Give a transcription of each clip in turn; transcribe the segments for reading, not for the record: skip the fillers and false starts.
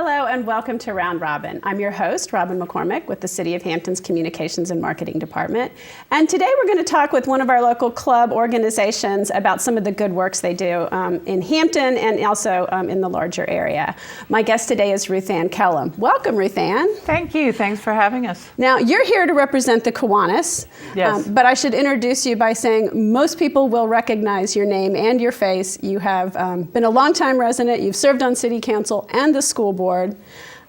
Hello and welcome to Round Robin. I'm your host, Robin McCormick with the City of Hampton's Communications and Marketing Department. And today we're going to talk with one of our local club organizations about some of the good works they do in Hampton and also in the larger area. My guest today is Ruthann Kellum. Welcome, Ruthann. Thank you. Thanks for having us. Now, you're here to represent the Kiwanis. Yes. But I should introduce you by saying most people will recognize your name and your face. You have been a longtime resident. You've served on City Council and the school board.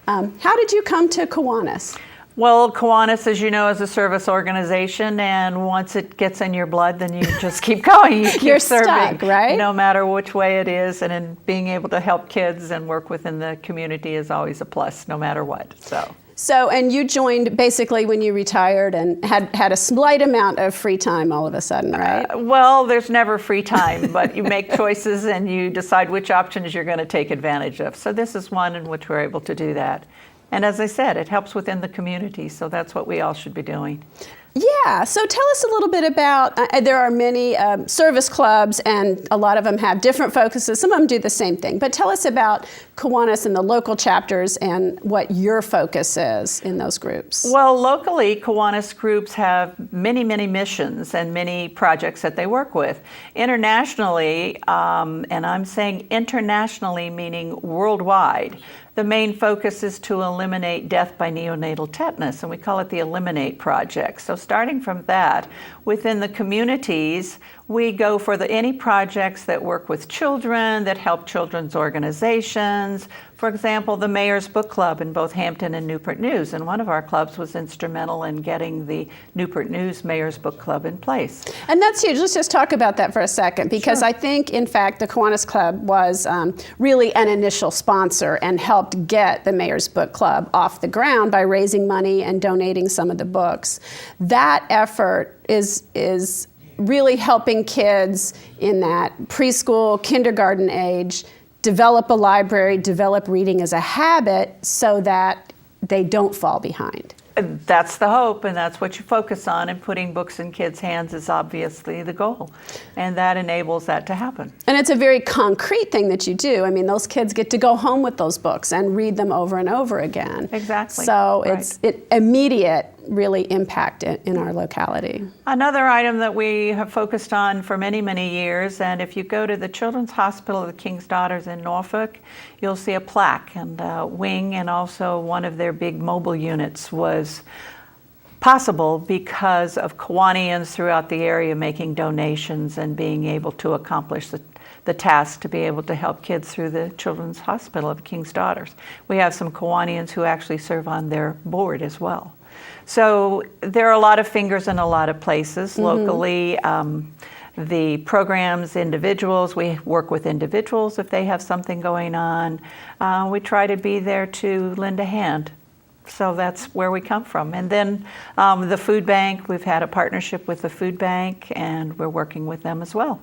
How did you come to Kiwanis? Well, Kiwanis, as you know, is a service organization, and once it gets in your blood, then you just keep going. You keep You're serving, stuck, right? No matter which way it is, and in being able to help kids and work within the community is always a plus, no matter what. So, and you joined basically when you retired and had a slight amount of free time all of a sudden, right? Well, there's never free time, but you make choices and you decide which options you're going to take advantage of. So this is one in which we're able to do that. And as I said, it helps within the community, so that's what we all should be doing. Yeah, so tell us a little bit about, there are many service clubs and a lot of them have different focuses. Some of them do the same thing, but tell us about Kiwanis and the local chapters and what your focus is in those groups. Well, locally, Kiwanis groups have many, many missions and many projects that they work with. Internationally, and I'm saying internationally meaning worldwide, the main focus is to eliminate death by neonatal tetanus, and we call it the Eliminate Project. So starting from that, within the communities, we go for any projects that work with children, that help children's organizations. For example, the Mayor's Book Club in both Hampton and Newport News, and one of our clubs was instrumental in getting the Newport News Mayor's Book Club in place. And that's huge. Let's just talk about that for a second, because Sure. I think, in fact, the Kiwanis Club was really an initial sponsor and helped get the Mayor's Book Club off the ground by raising money and donating some of the books. That effort is really helping kids in that preschool, kindergarten age develop a library, develop reading as a habit so that they don't fall behind. That's the hope, and that's what you focus on, and putting books in kids' hands is obviously the goal, and that enables that to happen. And it's a very concrete thing that you do. I mean, those kids get to go home with those books and read them over and over again. Exactly. So Right. it's immediate, really impact in our locality. Another item that we have focused on for many, many years, and if you go to the Children's Hospital of the King's Daughters in Norfolk, you'll see a plaque and a wing, and also one of their big mobile units was possible because of Kiwanians throughout the area making donations and being able to accomplish the task to be able to help kids through the Children's Hospital of the King's Daughters. We have some Kiwanians who actually serve on their board as well. So there are a lot of fingers in a lot of places locally. The programs, individuals, we work with individuals if they have something going on. We try to be there to lend a hand. So that's where we come from. And then the Foodbank, we've had a partnership with the Foodbank, and we're working with them as well.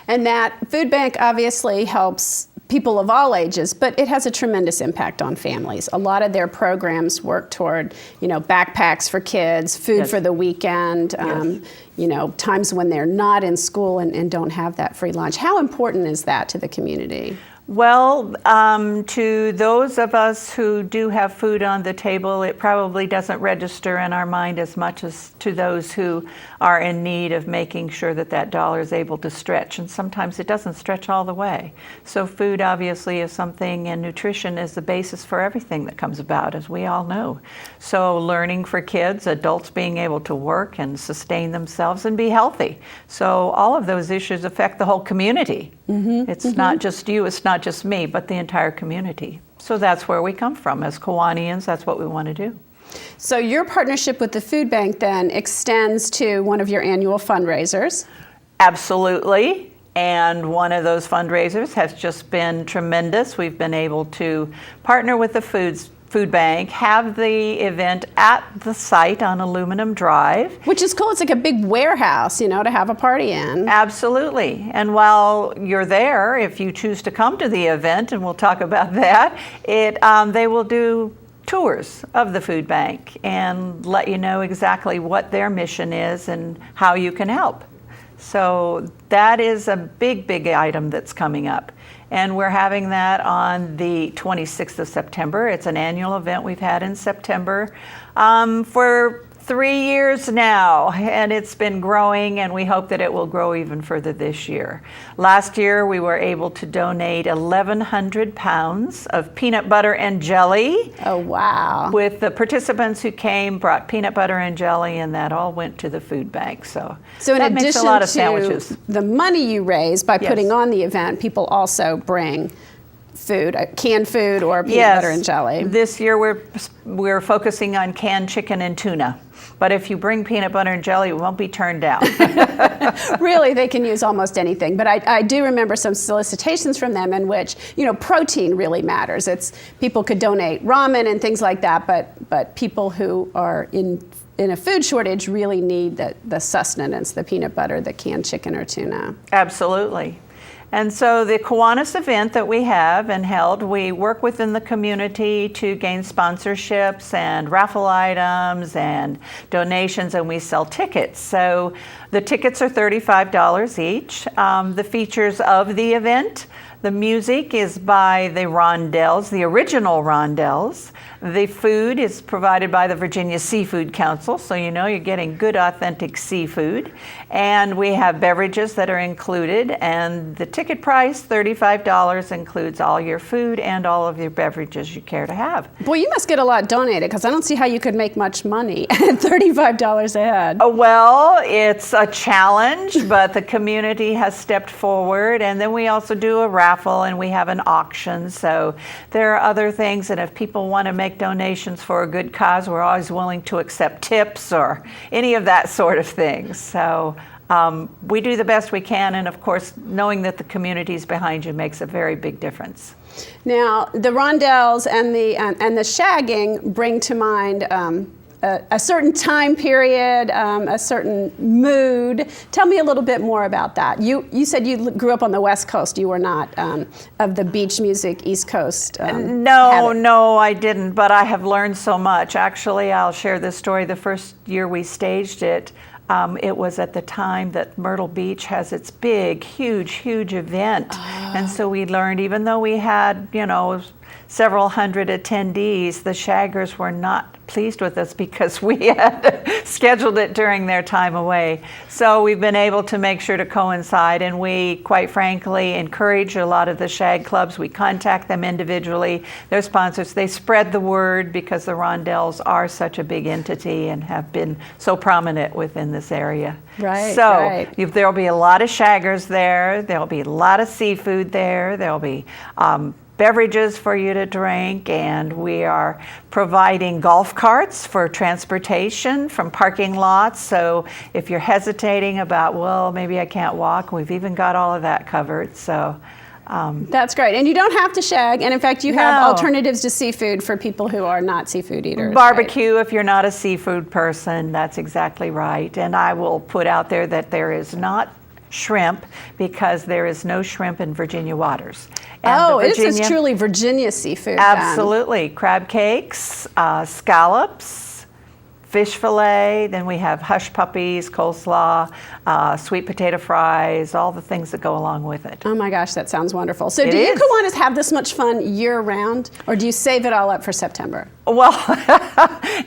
And that Foodbank obviously helps people of all ages, but it has a tremendous impact on families. A lot of their programs work toward, backpacks for kids, food Yes. for the weekend, Yes. Times when they're not in school and don't have that free lunch. How important is that to the community? Well, to those of us who do have food on the table, it probably doesn't register in our mind as much as to those who are in need of making sure that that dollar is able to stretch. And sometimes it doesn't stretch all the way. So food obviously is something, and nutrition is the basis for everything that comes about, as we all know. So learning for kids, adults being able to work and sustain themselves and be healthy. So all of those issues affect the whole community. It's not just you, it's not just me, but the entire community. So that's where we come from. As Kiwanians, that's what we want to do. So your partnership with the Food Bank then extends to one of your annual fundraisers. Absolutely. And one of those fundraisers has just been tremendous. We've been able to partner with the Food Bank, have the event at the site on Aluminum Drive. Which is cool. It's like a big warehouse, to have a party in. Absolutely. And while you're there, if you choose to come to the event, and we'll talk about that, they will do tours of the food bank and let you know exactly what their mission is and how you can help. So that is a big, big item that's coming up. And we're having that on the 26th of September. It's an annual event we've had in September for 3 years now, and it's been growing, and we hope that it will grow even further this year. Last year, we were able to donate 1,100 pounds of peanut butter and jelly. Oh, wow. With the participants who came, brought peanut butter and jelly, and that all went to the food bank. So in that makes addition a lot of to sandwiches. the money you raise by Yes. putting on the event, people also bring food, canned food or peanut Yes. butter and jelly. This year we're focusing on canned chicken and tuna. But if you bring peanut butter and jelly, it won't be turned down. Really, they can use almost anything. But I do remember some solicitations from them in which, protein really matters. It's people could donate ramen and things like that, but people who are in a food shortage really need the sustenance, the peanut butter, the canned chicken or tuna. Absolutely. And so the Kiwanis event that we have and held, we work within the community to gain sponsorships and raffle items and donations, and we sell tickets. So the tickets are $35 each. The features of the event, the music is by the Rondells, the original Rondells. The food is provided by the Virginia Seafood Council, so you're getting good, authentic seafood. And we have beverages that are included, and the ticket price, $35, includes all your food and all of your beverages you care to have. Boy, you must get a lot donated, because I don't see how you could make much money at $35 a head. Well, it's a challenge, but the community has stepped forward, and then we also do a raffle and we have an auction. So there are other things, and if people want to make donations for a good cause, we're always willing to accept tips or any of that sort of thing. So we do the best we can, and of course, knowing that the community's behind you makes a very big difference. Now, the Rondells and the shagging bring to mind a certain time period, a certain mood. Tell me a little bit more about that. You said you grew up on the West Coast. You were not of the beach music East Coast. No, I didn't, but I have learned so much. Actually, I'll share this story. The first year we staged it, it was at the time that Myrtle Beach has its big, huge event. And so we learned, even though we had, several hundred attendees, the shaggers were not pleased with us because we had scheduled it during their time away. So we've been able to make sure to coincide, and we, quite frankly, encourage a lot of the shag clubs. We contact them individually, their sponsors. They spread the word because the Rondells are such a big entity and have been so prominent within this area. Right, so right. There'll be a lot of shaggers there. There'll be a lot of seafood there. There'll be beverages for you to drink, and we are providing golf carts for transportation from parking lots. So if you're hesitating about, well, maybe I can't walk, we've even got all of that covered. So that's great. And you don't have to shag, and in fact you have alternatives to seafood for people who are not seafood eaters. Barbecue, right? If you're not a seafood person, that's exactly right. And I will put out there that there is not shrimp, because there is no shrimp in Virginia waters. And this is truly Virginia seafood. Absolutely. Crab cakes, scallops, fish fillet, then we have hush puppies, coleslaw, sweet potato fries, all the things that go along with it. Oh my gosh, that sounds wonderful. So do you Kiwanis have this much fun year round, or do you save it all up for September? Well,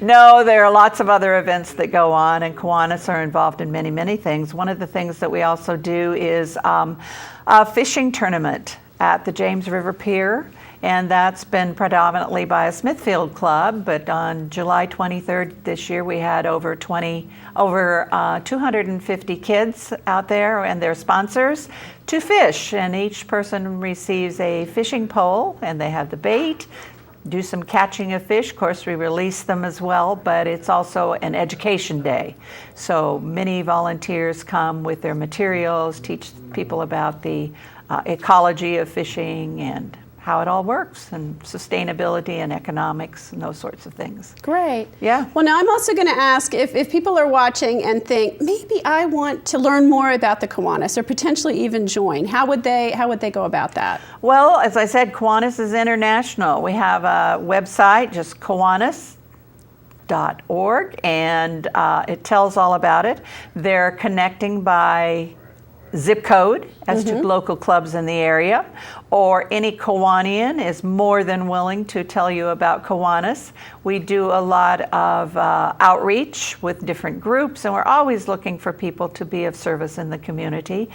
no, there are lots of other events that go on, and Kiwanis are involved in many, many things. One of the things that we also do is a fishing tournament at the James River Pier, and that's been predominantly by a Smithfield club, but on July 23rd this year we had over 250 kids out there and their sponsors to fish, and each person receives a fishing pole, and they have the bait, do some catching of fish. Of course, we release them as well, but it's also an education day. So many volunteers come with their materials, teach people about the ecology of fishing and how it all works, and sustainability and economics and those sorts of things. Great. Yeah. Well, now I'm also going to ask if people are watching and think, maybe I want to learn more about the Kiwanis or potentially even join, how would they go about that? Well, as I said, Kiwanis is international. We have a website, just Kiwanis.org, and it tells all about it. They're connecting by zip code as to local clubs in the area, or any Kiwanian is more than willing to tell you about Kiwanis. We do a lot of outreach with different groups, and we're always looking for people to be of service in the community.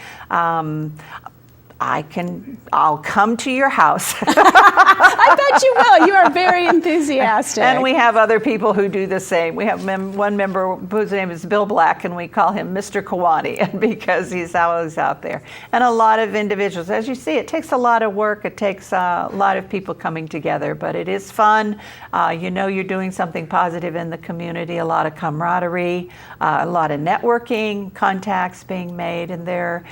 I'll come to your house. I bet you will. You are very enthusiastic. And we have other people who do the same. We have one member whose name is Bill Black, and we call him Mr. Kiwani because he's always out there. And a lot of individuals. As you see, it takes a lot of work. It takes a lot of people coming together, but it is fun. You know you're doing something positive in the community, a lot of camaraderie, a lot of networking, contacts being made, and there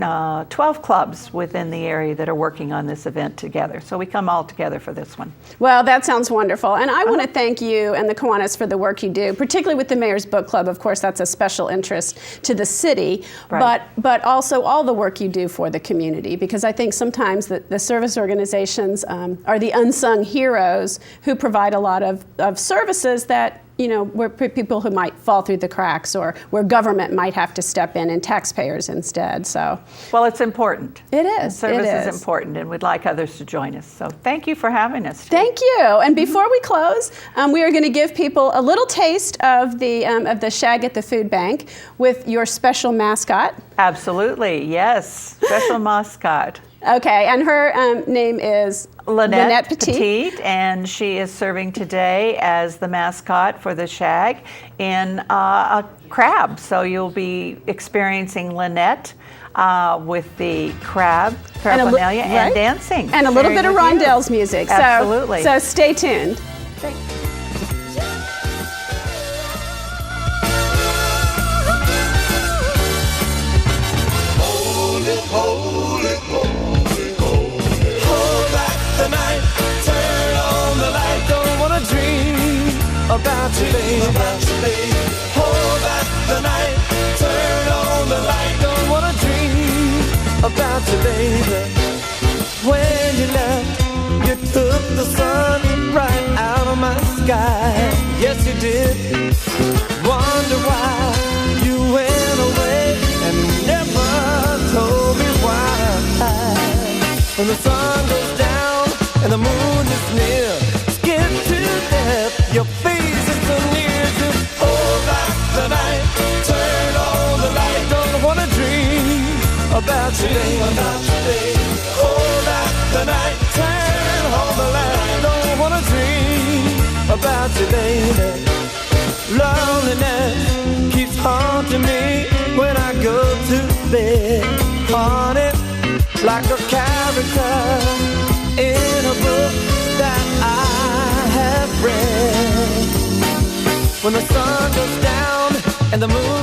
are 12 clubs within the area that are working on this event together. So we come all together for this one. Well, that sounds wonderful. And I want to thank you and the Kiwanis for the work you do, particularly with the Mayor's Book Club. Of course, that's a special interest to the city, right. but also all the work you do for the community, because I think sometimes the service organizations are the unsung heroes who provide a lot of services that, you know, where people who might fall through the cracks, or where government might have to step in and taxpayers instead. So, well, it's important. It is. Service it is important, and we'd like others to join us. So thank you for having us today. Thank you. And before we close, we are going to give people a little taste of the Shag at the Food Bank with your special mascot. Absolutely, yes, special mascot. Okay, and her name is Lynette Petit, and she is serving today as the mascot for the Shag in a crab. So you'll be experiencing Lynette with the crab paraphernalia and dancing. And a little bit of Rondell's music. Absolutely. So stay tuned. Thanks. About you, baby. Hold back the night. Turn on the light. Don't wanna dream about you, baby. When you left, you took the sun right out of my sky. Yes, you did. Wonder why you went away and never told me why. When the sun goes down and the moon is near, scared to death, your face is so near to hold back the night, turn on the light. Don't wanna dream about you, baby. Hold back the night, turn on the light. Don't wanna dream about you, baby. Loneliness keeps haunting me when I go to bed. Haunted like a character in a book that I have read. When the sun goes down and the moon